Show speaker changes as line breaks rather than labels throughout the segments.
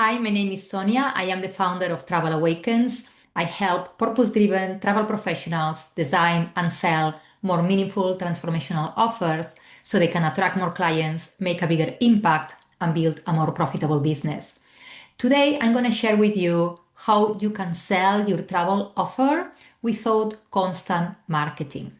Hi, my name is Sonia. I am the founder of Travel Awakens. I help purpose driven travel professionals design and sell more meaningful transformational offers so they can attract more clients, make a bigger impact, and build a more profitable business. Today, I'm going to share with you how you can sell your travel offer without constant marketing.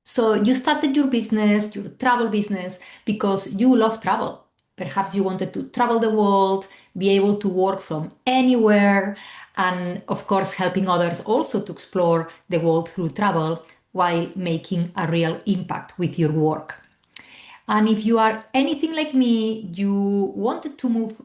So you started your business, your travel business, because you love travel. Perhaps you wanted to travel the world, be able to work from anywhere, and of course, helping others also to explore the world through travel while making a real impact with your work. And if you are anything like me, you wanted to move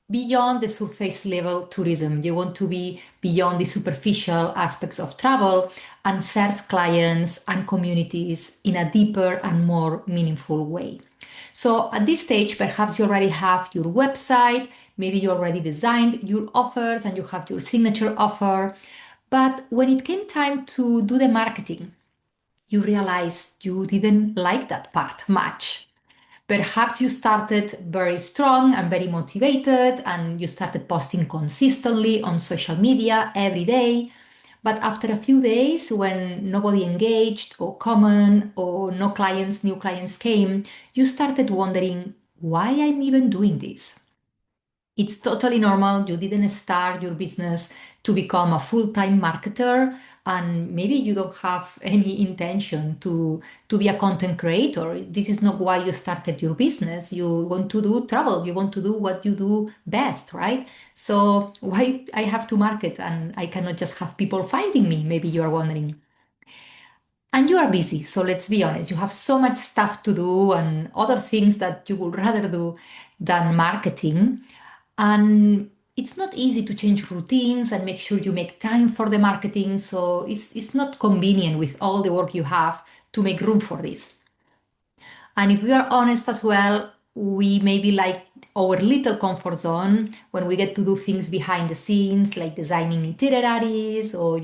beyond the surface level tourism. You want to be beyond the superficial aspects of travel and serve clients and communities in a deeper and more meaningful way. So at this stage, perhaps you already have your website, maybe you already designed your offers and you have your signature offer. But when it came time to do the marketing, you realized you didn't like that part much. Perhaps you started very strong and very motivated, and you started posting consistently on social media every day. But after a few days, when nobody engaged or comment or no clients, new clients came, you started wondering why I'm even doing this. It's totally normal. You didn't start your business to become a full-time marketer, and maybe you don't have any intention to be a content creator. This is not why you started your business. You want to do travel. You want to do what you do best, right? So why I have to market and I cannot just have people finding me? Maybe you are wondering. And you are busy, so let's be honest, you have so much stuff to do and other things that you would rather do than marketing. And it's not easy to change routines and make sure you make time for the marketing. So it's not convenient with all the work you have to make room for this. And if we are honest as well, we maybe like our little comfort zone when we get to do things behind the scenes, like designing itineraries or,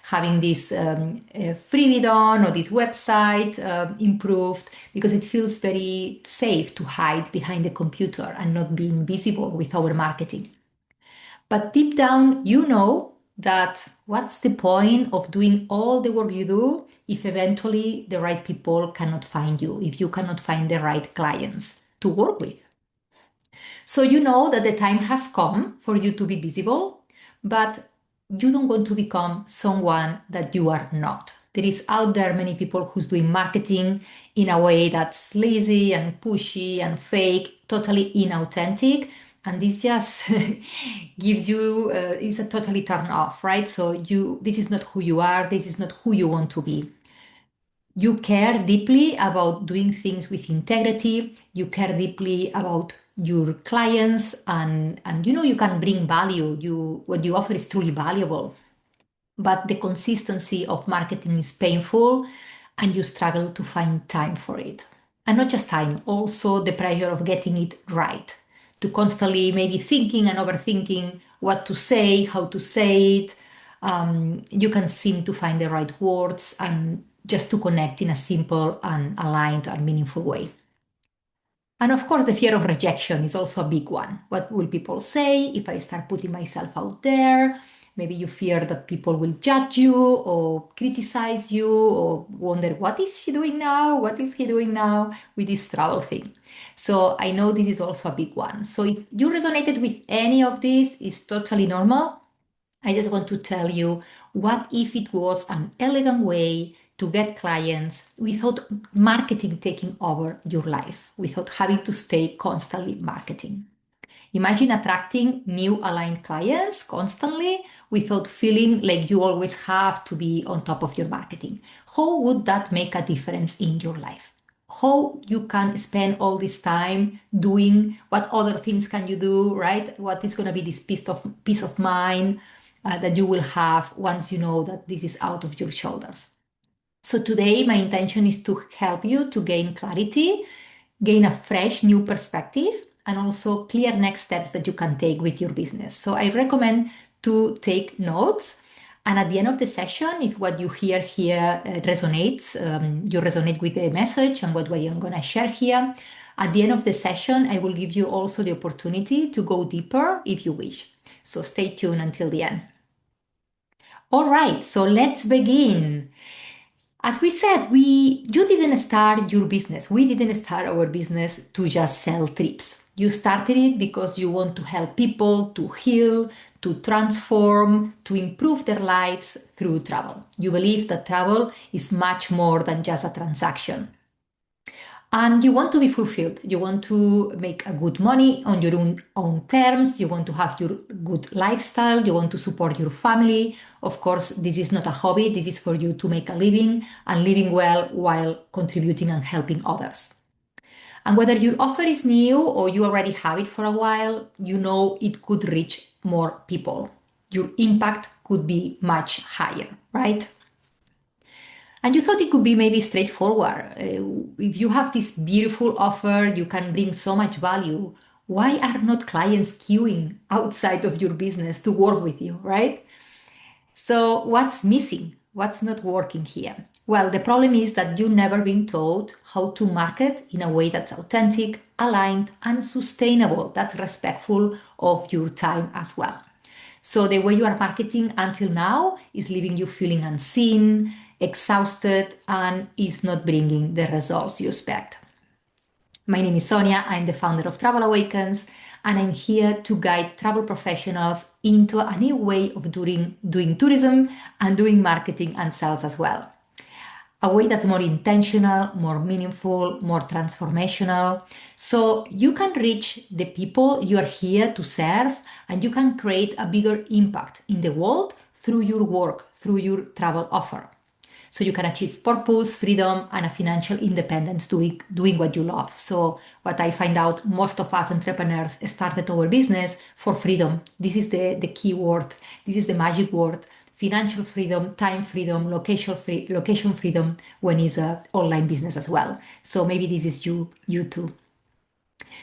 having this freebie done or this website improved, because it feels very safe to hide behind the computer and not being visible with our marketing. But deep down, you know that what's the point of doing all the work you do if eventually the right people cannot find you, if you cannot find the right clients to work with? So you know that the time has come for you to be visible, but you don't want to become someone that you are not. There is out there many people who's doing marketing in a way that's lazy and pushy and fake, totally inauthentic. And this just gives you is a totally turn off, right? So this is not who you are, this is not who you want to be. You care deeply about doing things with integrity, you care deeply about your clients, and you can bring value. What you offer is truly valuable, but the consistency of marketing is painful and you struggle to find time for it. And not just time, also the pressure of getting it right, to constantly maybe thinking and overthinking what to say, how to say it. You can seem to find the right words and just to connect in a simple and aligned and meaningful way. And of course, the fear of rejection is also a big one. What will people say if I start putting myself out there? Maybe you fear that people will judge you or criticize you or wonder, what is she doing now? What is he doing now with this travel thing? So I know this is also a big one. So if you resonated with any of this, it's totally normal. I just want to tell you, what if it was an elegant way to get clients without marketing taking over your life, without having to stay constantly marketing? Imagine attracting new aligned clients constantly without feeling like you always have to be on top of your marketing. How would that make a difference in your life? How you can spend all this time doing what other things can you do, right? What is going to be this peace of mind that you will have once you know that this is out of your shoulders. So today my intention is to help you to gain clarity, gain a fresh new perspective, and also clear next steps that you can take with your business. So I recommend to take notes. And at the end of the session, if what you hear here resonates, you resonate with the message and what I'm going to share here, At the end of the session, I will give you also the opportunity to go deeper if you wish. So stay tuned until the end. All right, so let's begin. As we said, you didn't start your business. We didn't start our business to just sell trips. You started it because you want to help people to heal, to transform, to improve their lives through travel. You believe that travel is much more than just a transaction. And you want to be fulfilled. You want to make a good money on your own terms. You want to have your good lifestyle. You want to support your family. Of course, this is not a hobby. This is for you to make a living and living well while contributing and helping others. And whether your offer is new or you already have it for a while, you know it could reach more people. Your impact could be much higher, right? And you thought it could be maybe straightforward. If you have this beautiful offer, you can bring so much value. Why are not clients queuing outside of your business to work with you, right? So, what's missing? What's not working here? Well, the problem is that you've never been taught how to market in a way that's authentic, aligned, and sustainable, that's respectful of your time as well. So the way you are marketing until now is leaving you feeling unseen, exhausted, and is not bringing the results you expect. My name is Sonia. I'm the founder of Travel Awakens, and I'm here to guide travel professionals into a new way of doing tourism and doing marketing and sales as well. A way that's more intentional, more meaningful, more transformational. So you can reach the people you are here to serve and you can create a bigger impact in the world through your work, through your travel offer. So you can achieve purpose, freedom, and a financial independence doing what you love. So what I find out, most of us entrepreneurs started our business for freedom. This is the key word. This is the magic word. Financial freedom, time freedom, location freedom when it's an online business as well. So maybe this is you too.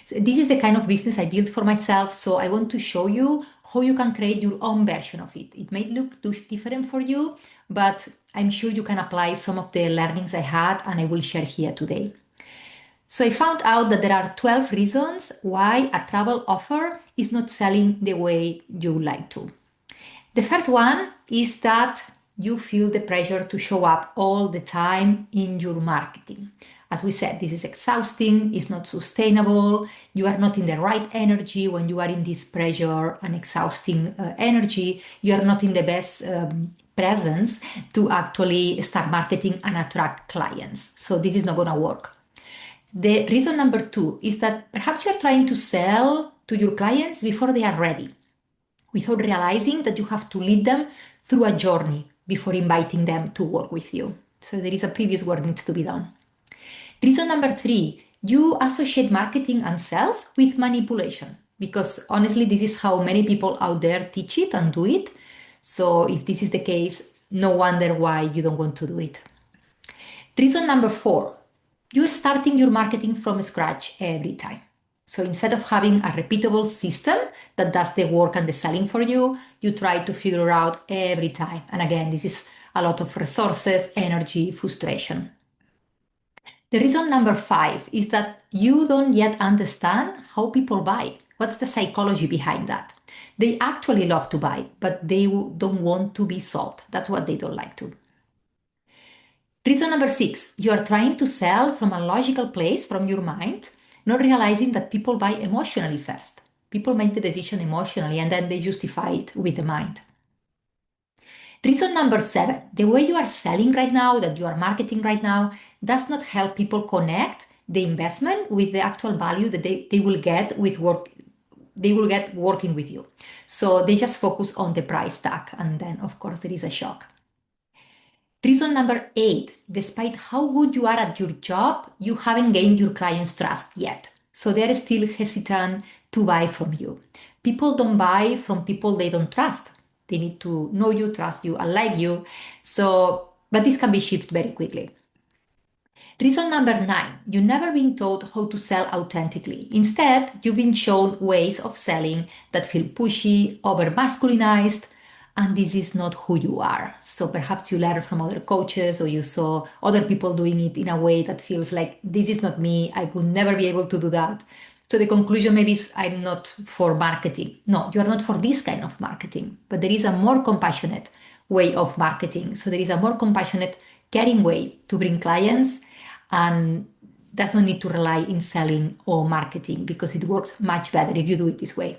So this is the kind of business I built for myself. So I want to show you how you can create your own version of it. It may look different for you, but I'm sure you can apply some of the learnings I had and I will share here today. So I found out that there are 12 reasons why a travel offer is not selling the way you would like to. The first one is that you feel the pressure to show up all the time in your marketing. As we said, this is exhausting, it's not sustainable, you are not in the right energy when you are in this pressure and exhausting energy, you are not in the best presence to actually start marketing and attract clients. So this is not going to work. The reason number 2 is that perhaps you're trying to sell to your clients before they are ready, without realizing that you have to lead them through a journey before inviting them to work with you. So there is a previous work needs to be done. Reason number 3, you associate marketing and sales with manipulation because honestly, this is how many people out there teach it and do it. So if this is the case, no wonder why you don't want to do it. Reason number 4, you're starting your marketing from scratch every time. So instead of having a repeatable system that does the work and the selling for you, you try to figure out every time. And again, this is a lot of resources, energy, frustration. The reason number 5 is that you don't yet understand how people buy. What's the psychology behind that? They actually love to buy, but they don't want to be sold. That's what they don't like to. Reason number 6, you are trying to sell from a logical place, from your mind, not realizing that people buy emotionally first. People make the decision emotionally and then they justify it with the mind. Reason number 7, the way you are selling right now, that you are marketing right now, does not help people connect the investment with the actual value that they will get with work. They will get working with you. So they just focus on the price tag and then of course there is a shock. Reason number 8, despite how good you are at your job, you haven't gained your clients' trust yet. So they're still hesitant to buy from you. People don't buy from people they don't trust. They need to know you, trust you, and like you. But this can be shifted very quickly. Reason number 9, you've never been taught how to sell authentically. Instead, you've been shown ways of selling that feel pushy, over masculinized, and this is not who you are. So perhaps you learn from other coaches or you saw other people doing it in a way that feels like this is not me. I would never be able to do that. So the conclusion maybe is I'm not for marketing. No, you are not for this kind of marketing, but there is a more compassionate way of marketing. So there is a more compassionate, caring way to bring clients and does not need to rely in selling or marketing because it works much better if you do it this way.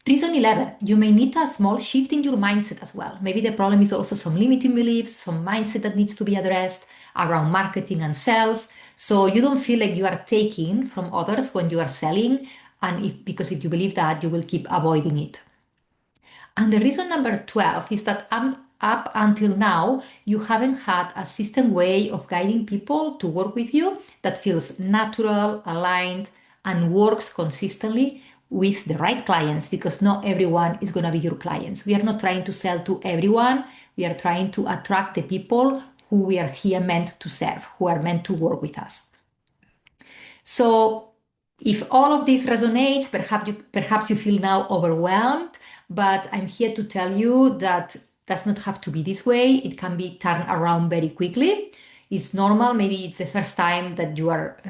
Reason 11, you may need a small shift in your mindset as well. Maybe the problem is also some limiting beliefs, some mindset that needs to be addressed around marketing and sales. So you don't feel like you are taking from others when you are selling. And because if you believe that, you will keep avoiding it. And the reason number 12 is that up until now, you haven't had a system way of guiding people to work with you that feels natural, aligned, and works consistently with the right clients because not everyone is going to be your clients. We are not trying to sell to everyone. We are trying to attract the people who we are here meant to serve, who are meant to work with us. So if all of this resonates, perhaps you feel now overwhelmed, but I'm here to tell you that does not have to be this way. It can be turned around very quickly. It's normal. Maybe it's the first time that you are,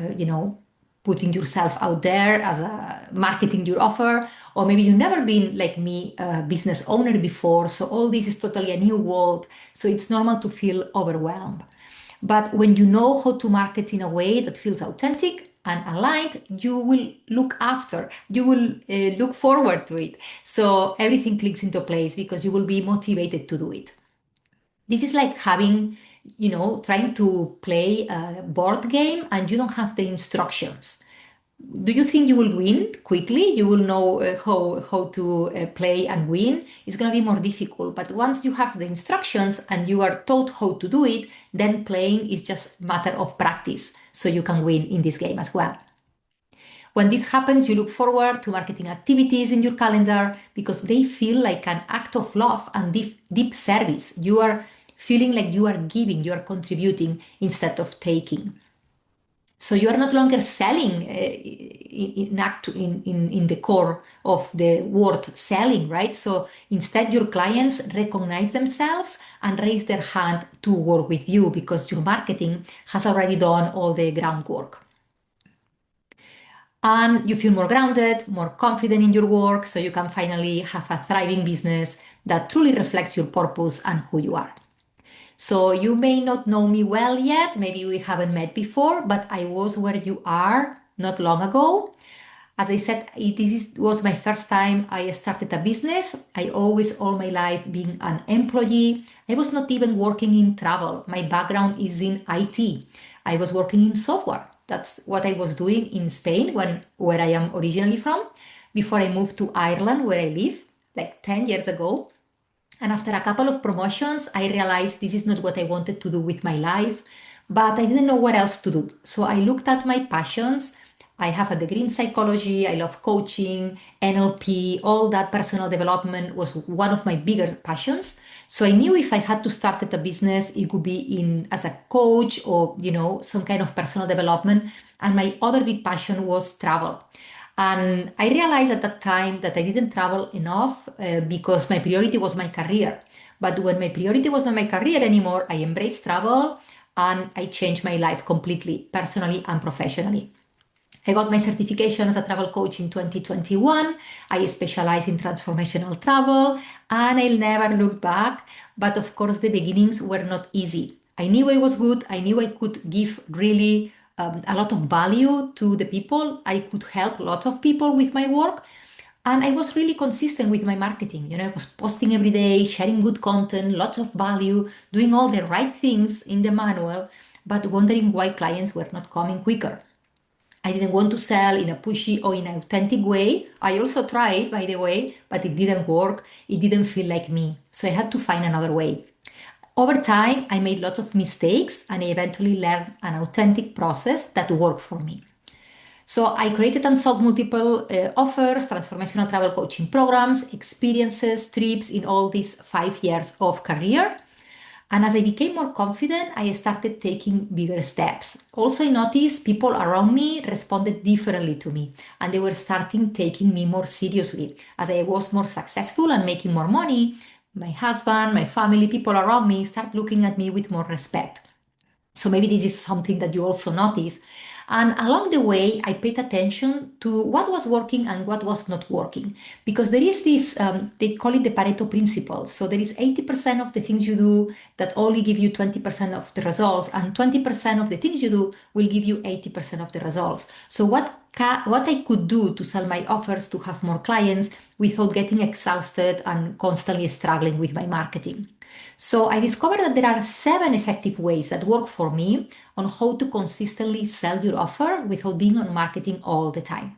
putting yourself out there as a marketing your offer, or maybe you've never been like me, a business owner before. So all this is totally a new world. So it's normal to feel overwhelmed. But when you know how to market in a way that feels authentic and aligned, you will look forward to it. So everything clicks into place because you will be motivated to do it. This is like having, trying to play a board game and you don't have the instructions. Do you think you will win quickly? You will know how to play and win. It's going to be more difficult. But once you have the instructions and you are taught how to do it, then playing is just a matter of practice. So you can win in this game as well. When this happens, you look forward to marketing activities in your calendar because they feel like an act of love and deep service. You are feeling like you are giving, you are contributing instead of taking. So you are not longer selling in the core of the word selling, right? So instead, your clients recognize themselves and raise their hand to work with you because your marketing has already done all the groundwork. And you feel more grounded, more confident in your work, so you can finally have a thriving business that truly reflects your purpose and who you are. So you may not know me well yet, maybe we haven't met before, but I was where you are not long ago. As I said, was my first time I started a business. I always, all my life, being an employee. I was not even working in travel. My background is in IT. I was working in software. That's what I was doing in Spain, where I am originally from, before I moved to Ireland, where I live, like 10 years ago. And after a couple of promotions, I realized this is not what I wanted to do with my life, but I didn't know what else to do. So I looked at my passions. I have a degree in psychology. I love coaching, NLP, all that personal development was one of my bigger passions. So I knew if I had to start at a business, it would be in as a coach or, some kind of personal development. And my other big passion was travel. And I realized at that time that I didn't travel enough because my priority was my career. But when my priority was not my career anymore, I embraced travel and I changed my life completely, personally and professionally. I got my certification as a travel coach in 2021. I specialize in transformational travel and I'll never look back. But of course, the beginnings were not easy. I knew I was good. I knew I could give really a lot of value to the people. I could help lots of people with my work. And I was really consistent with my marketing. I was posting every day, sharing good content, lots of value, doing all the right things in the manual, but wondering why clients were not coming quicker. I didn't want to sell in a pushy or in an authentic way. I also tried, by the way, but it didn't work. It didn't feel like me. So I had to find another way. Over time, I made lots of mistakes and I eventually learned an authentic process that worked for me. So I created and sold multiple offers, transformational travel coaching programs, experiences, trips in all these 5 years of career. And as I became more confident, I started taking bigger steps. Also, I noticed people around me responded differently to me, and they were starting taking me more seriously. As I was more successful and making more money, my husband, my family, people around me start looking at me with more respect. So maybe this is something that you also notice. And along the way, I paid attention to what was working and what was not working. Because there is this, they call it the Pareto principle. So there is 80% of the things you do that only give you 20% of the results, and 20% of the things you do will give you 80% of the results. So what I could do to sell my offers to have more clients without getting exhausted and constantly struggling with my marketing. So I discovered that there are 7 effective ways that work for me on how to consistently sell your offer without being on marketing all the time.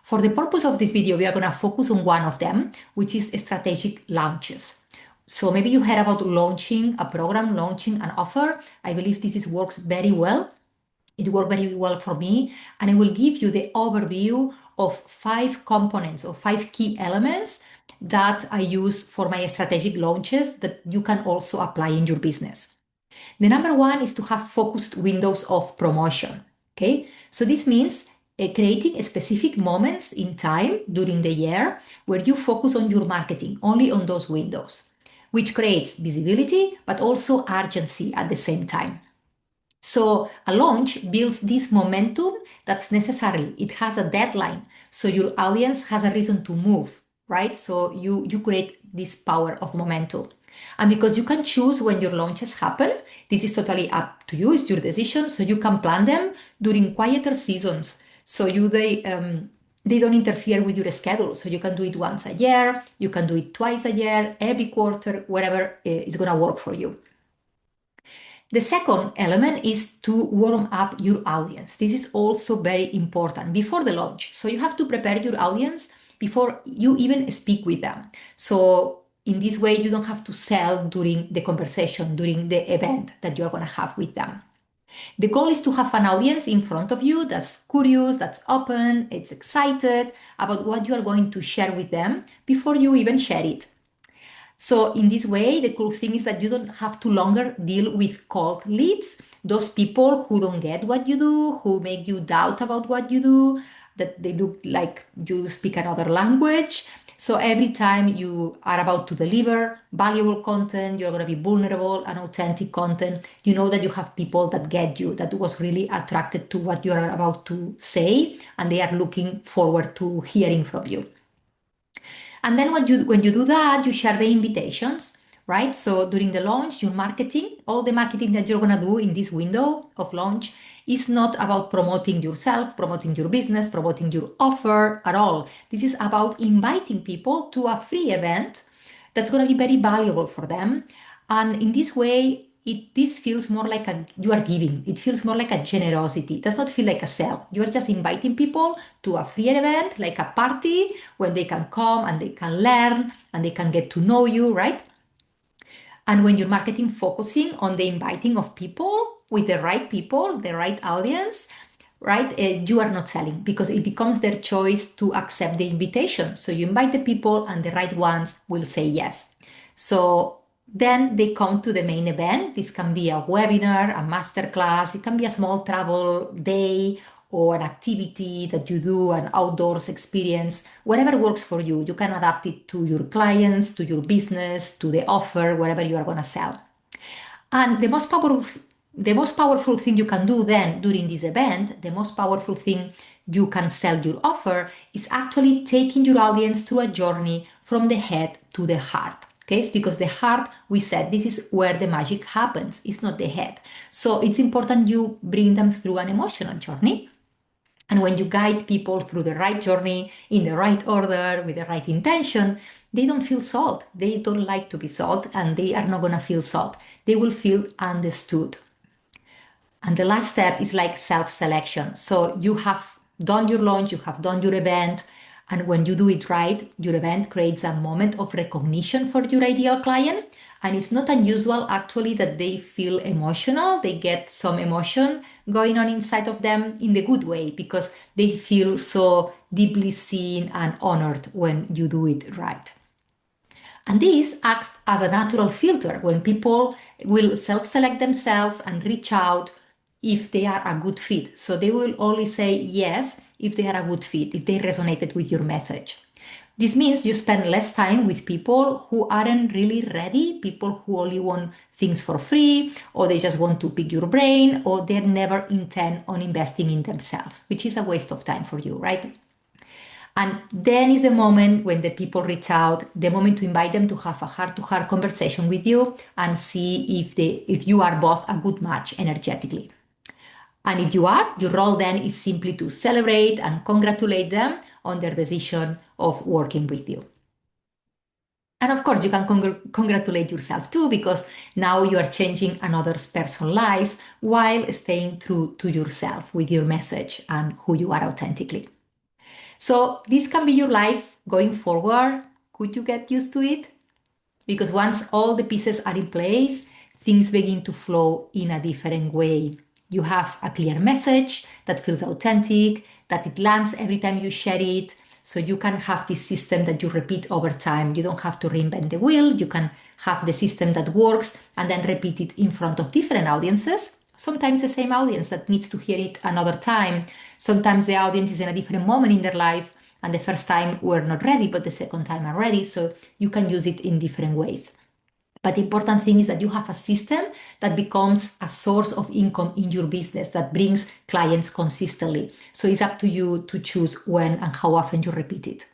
For the purpose of this video, we are going to focus on one of them, which is strategic launches. So maybe you heard about launching a program, launching an offer. I believe works very well. It worked very well for me, and I will give you the overview of 5 components or 5 key elements that I use for my strategic launches that you can also apply in your business. The number one is to have focused windows of promotion. Okay, so this means creating specific moments in time during the year where you focus on your marketing only on those windows, which creates visibility but also urgency at the same time. So a launch builds this momentum that's necessary. It has a deadline. So your audience has a reason to move, right? So you create this power of momentum. And because you can choose when your launches happen, this is totally up to you, it's your decision. So you can plan them during quieter seasons. So they don't interfere with your schedule. So you can do it once a year, you can do it twice a year, every quarter, whatever is gonna work for you. The second element is to warm up your audience. This is also very important before the launch. So you have to prepare your audience before you even speak with them. So in this way, you don't have to sell during the conversation, during the event that you're going to have with them. The goal is to have an audience in front of you that's curious, that's open, it's excited about what you are going to share with them before you even share it. So in this way, the cool thing is that you don't have to longer deal with cold leads, those people who don't get what you do, who make you doubt about what you do, that they look like you speak another language. So every time you are about to deliver valuable content, you're going to be vulnerable and authentic content, you know that you have people that get you, that was really attracted to what you are about to say, and they are looking forward to hearing from you. And then when you do that, you share the invitations, right? So during the launch, your marketing, all the marketing that you're gonna do in this window of launch is not about promoting yourself, promoting your business, promoting your offer at all. This is about inviting people to a free event that's gonna be very valuable for them. And in this way, this feels more like you are giving. It feels more like a generosity. It does not feel like a sell. You are just inviting people to a free event, like a party, where they can come and they can learn and they can get to know you, right? And when you're marketing focusing on the inviting of people with the right audience, right, you are not selling because it becomes their choice to accept the invitation. So you invite the people and the right ones will say yes. So then they come to the main event. This can be a webinar, a masterclass, it can be a small travel day or an activity that you do, an outdoors experience, whatever works for you. You can adapt it to your clients, to your business, to the offer, whatever you are going to sell. And the most powerful thing you can do then during this event, the most powerful thing you can sell your offer is actually taking your audience through a journey from the head to the heart. Okay, it's because the heart, we said, this is where the magic happens. It's not the head. So it's important you bring them through an emotional journey. And when you guide people through the right journey, in the right order, with the right intention, they don't feel sold. They don't like to be sold, and they are not going to feel sold. They will feel understood. And the last step is like self-selection. So you have done your launch, you have done your event, and when you do it right, your event creates a moment of recognition for your ideal client. And it's not unusual actually that they feel emotional. They get some emotion going on inside of them in the good way because they feel so deeply seen and honored when you do it right. And this acts as a natural filter when people will self-select themselves and reach out if they are a good fit. So they will only say yes if they are a good fit, if they resonated with your message. This means you spend less time with people who aren't really ready, people who only want things for free, or they just want to pick your brain, or they never intend on investing in themselves, which is a waste of time for you, right? And then is the moment when the people reach out, the moment to invite them to have a heart-to-heart conversation with you and see if you are both a good match energetically. And if you are, your role then is simply to celebrate and congratulate them on their decision of working with you. And of course, you can congratulate yourself too, because now you are changing another person's life while staying true to yourself with your message and who you are authentically. So this can be your life going forward. Could you get used to it? Because once all the pieces are in place, things begin to flow in a different way. You have a clear message that feels authentic, that it lands every time you share it. So you can have this system that you repeat over time. You don't have to reinvent the wheel. You can have the system that works and then repeat it in front of different audiences. Sometimes the same audience that needs to hear it another time. Sometimes the audience is in a different moment in their life, and the first time we're not ready, but the second time are ready. So you can use it in different ways. But the important thing is that you have a system that becomes a source of income in your business that brings clients consistently. So it's up to you to choose when and how often you repeat it.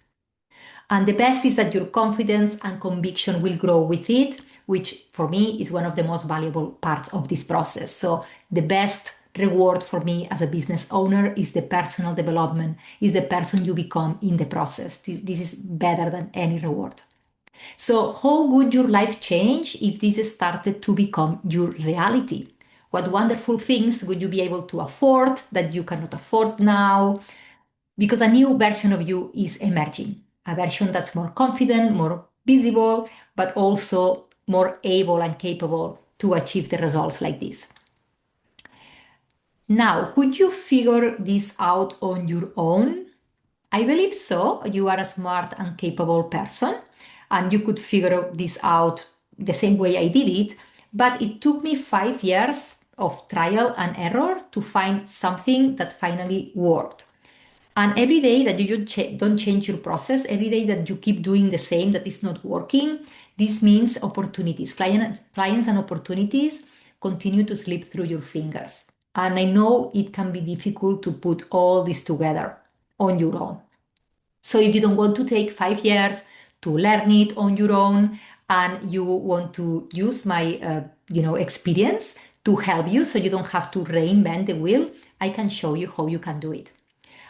And the best is that your confidence and conviction will grow with it, which for me is one of the most valuable parts of this process. So the best reward for me as a business owner is the personal development, is the person you become in the process. This is better than any reward. So how would your life change if this started to become your reality? What wonderful things would you be able to afford that you cannot afford now? Because a new version of you is emerging, a version that's more confident, more visible, but also more able and capable to achieve the results like this. Now, could you figure this out on your own? I believe so. You are a smart and capable person, and you could figure this out the same way I did it. But it took me 5 years of trial and error to find something that finally worked. And every day that you don't change your process, every day that you keep doing the same that is not working, this means opportunities, clients and opportunities continue to slip through your fingers. And I know it can be difficult to put all this together on your own. So if you don't want to take 5 years to learn it on your own, and you want to use my experience to help you so you don't have to reinvent the wheel, I can show you how you can do it.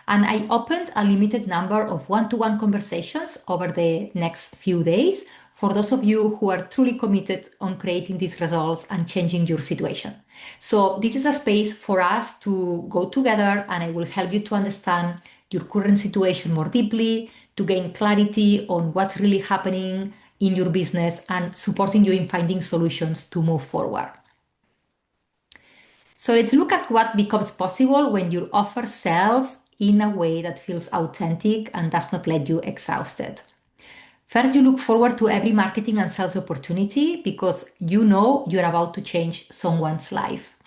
And I opened a limited number of one-to-one conversations over the next few days for those of you who are truly committed on creating these results and changing your situation. So this is a space for us to go together, and I will help you to understand your current situation more deeply, to gain clarity on what's really happening in your business, and supporting you in finding solutions to move forward. So let's look at what becomes possible when your offer sells in a way that feels authentic and does not let you exhausted. First, you look forward to every marketing and sales opportunity because you know you're about to change someone's life.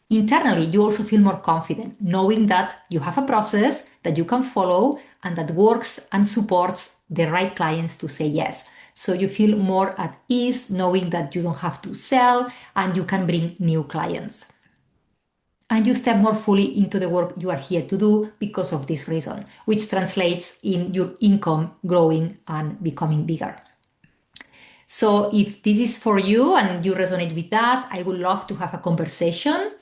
Internally, you also feel more confident knowing that you have a process that you can follow and that works and supports the right clients to say yes. So you feel more at ease knowing that you don't have to sell and you can bring new clients. And you step more fully into the work you are here to do because of this reason, which translates in your income growing and becoming bigger. So if this is for you and you resonate with that, I would love to have a conversation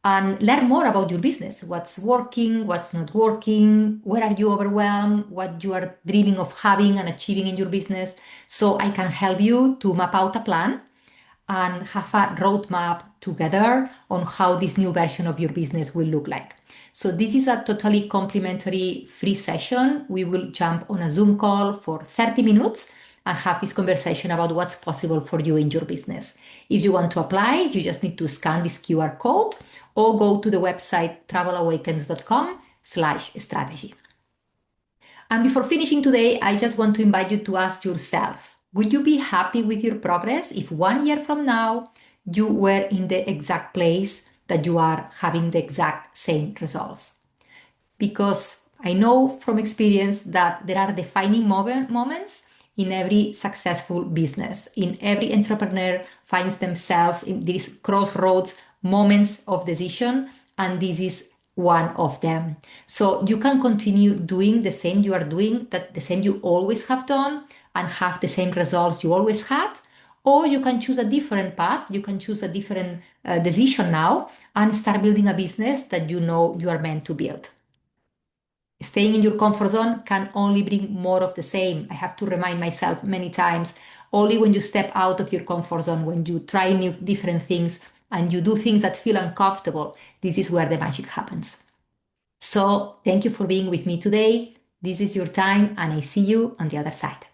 and learn more about your business. What's working, what's not working, where are you overwhelmed, what you are dreaming of having and achieving in your business, so I can help you to map out a plan and have a roadmap together on how this new version of your business will look like. So this is a totally complimentary free session. We will jump on a Zoom call for 30 minutes and have this conversation about what's possible for you in your business. If you want to apply, you just need to scan this QR code or go to the website travelawakens.com/strategy. And before finishing today, I just want to invite you to ask yourself, would you be happy with your progress if 1 year from now you were in the exact place that you are having the exact same results? Because I know from experience that there are defining moments in every successful business. In every entrepreneur finds themselves in these crossroads moments of decision, and this is one of them. So you can continue doing the same you are doing, that the same you always have done, and have the same results you always had. Or you can choose a different path, you can choose a different decision now and start building a business that you know you are meant to build. Staying in your comfort zone can only bring more of the same. I have to remind myself many times, only when you step out of your comfort zone, when you try new different things and you do things that feel uncomfortable, this is where the magic happens. So thank you for being with me today. This is your time, and I see you on the other side.